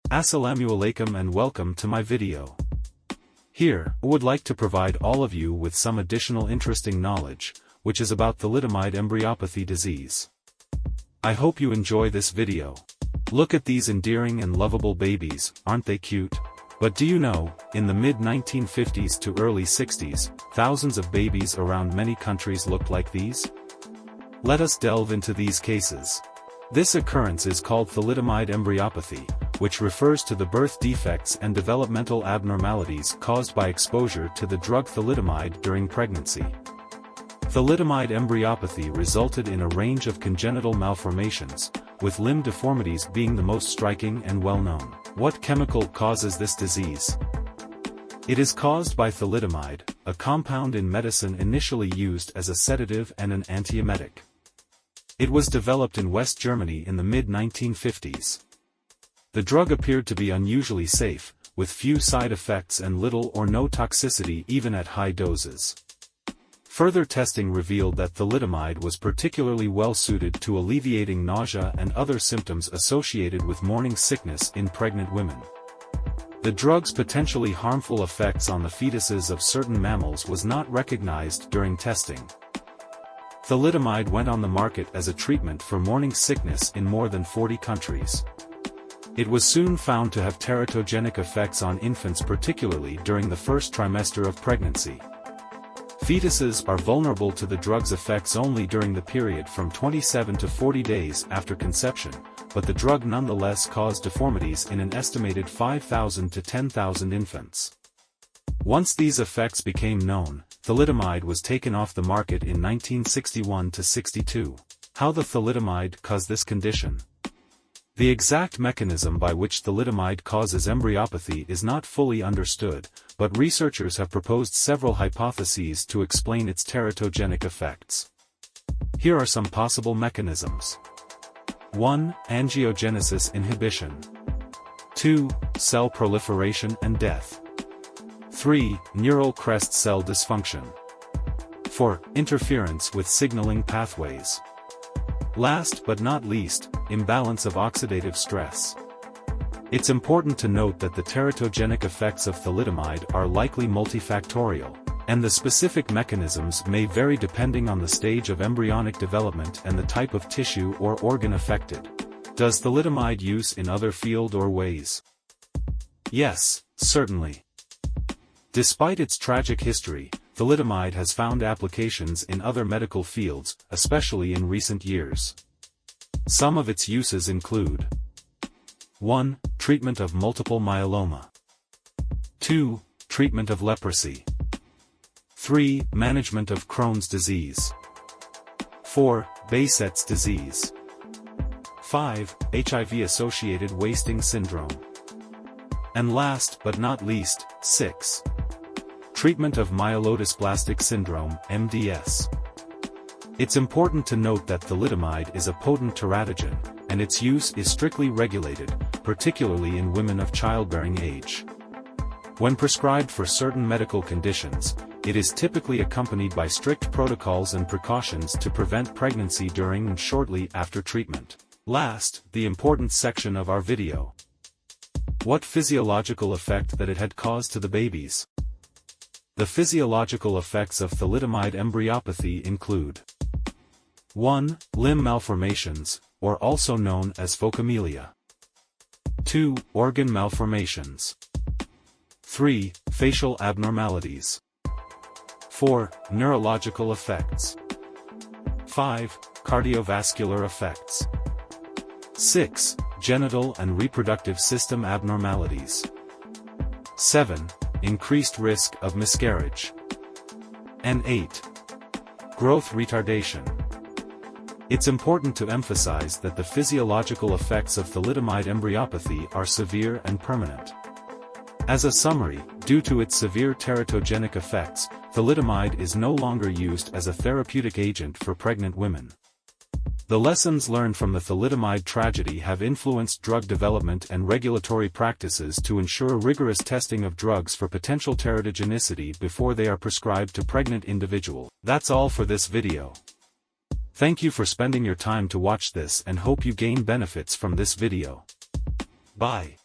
Assalamu alaikum and welcome to my video. Here, I would like to provide all of you with some additional interesting knowledge, which is about thalidomide embryopathy disease. I hope you enjoy this video. Look at these endearing and lovable babies, aren't they cute? But do you know, in the mid-1950s to early 60s, thousands of babies around many countries looked like these? Let us delve into these cases. This occurrence is called thalidomide embryopathy, which refers to the birth defects and developmental abnormalities caused by exposure to the drug thalidomide during pregnancy. Thalidomide embryopathy resulted in a range of congenital malformations, with limb deformities being the most striking and well-known. What chemical causes this disease? It is caused by thalidomide, a compound in medicine initially used as a sedative and an antiemetic. It was developed in West Germany in the mid-1950s. The drug appeared to be unusually safe, with few side effects and little or no toxicity even at high doses. Further testing revealed that thalidomide was particularly well suited to alleviating nausea and other symptoms associated with morning sickness in pregnant women. The drug's potentially harmful effects on the fetuses of certain mammals was not recognized during testing. Thalidomide went on the market as a treatment for morning sickness in more than 40 countries. It was soon found to have teratogenic effects on infants, particularly during the first trimester of pregnancy. Fetuses are vulnerable to the drug's effects only during the period from 27 to 40 days after conception, but the drug nonetheless caused deformities in an estimated 5,000 to 10,000 infants. Once these effects became known, thalidomide was taken off the market in 1961 to 62. How the thalidomide caused this condition? The exact mechanism by which thalidomide causes embryopathy is not fully understood, but researchers have proposed several hypotheses to explain its teratogenic effects. Here are some possible mechanisms. 1. Angiogenesis inhibition. 2. Cell proliferation and death. 3. Neural crest cell dysfunction. 4. Interference with signaling pathways. Last but not least, imbalance of oxidative stress. It's important to note that the teratogenic effects of thalidomide are likely multifactorial, and the specific mechanisms may vary depending on the stage of embryonic development and the type of tissue or organ affected. Does thalidomide use in other fields or ways? Yes, certainly. Despite its tragic history, thalidomide has found applications in other medical fields, especially in recent years. Some of its uses include 1. Treatment of multiple myeloma. 2. Treatment of leprosy. 3. Management of Crohn's disease. 4. Behçet's disease. 5. HIV-associated wasting syndrome. And last but not least, 6. Treatment of myelodysplastic syndrome, MDS. It's important to note that thalidomide is a potent teratogen, and its use is strictly regulated, particularly in women of childbearing age. When prescribed for certain medical conditions, it is typically accompanied by strict protocols and precautions to prevent pregnancy during and shortly after treatment. Last, the important section of our video. What physiological effect that it had caused to the babies? The physiological effects of thalidomide embryopathy include 1. Limb malformations, or also known as phocomelia. 2. Organ malformations. 3. Facial abnormalities. 4. Neurological effects. 5. Cardiovascular effects. 6. Genital and reproductive system abnormalities. 7. Increased risk of miscarriage. And 8. Growth retardation. It's important to emphasize that the physiological effects of thalidomide embryopathy are severe and permanent. As a summary, due to its severe teratogenic effects, thalidomide is no longer used as a therapeutic agent for pregnant women. The lessons learned from the thalidomide tragedy have influenced drug development and regulatory practices to ensure rigorous testing of drugs for potential teratogenicity before they are prescribed to pregnant individuals. That's all for this video. Thank you for spending your time to watch this and hope you gain benefits from this video. Bye.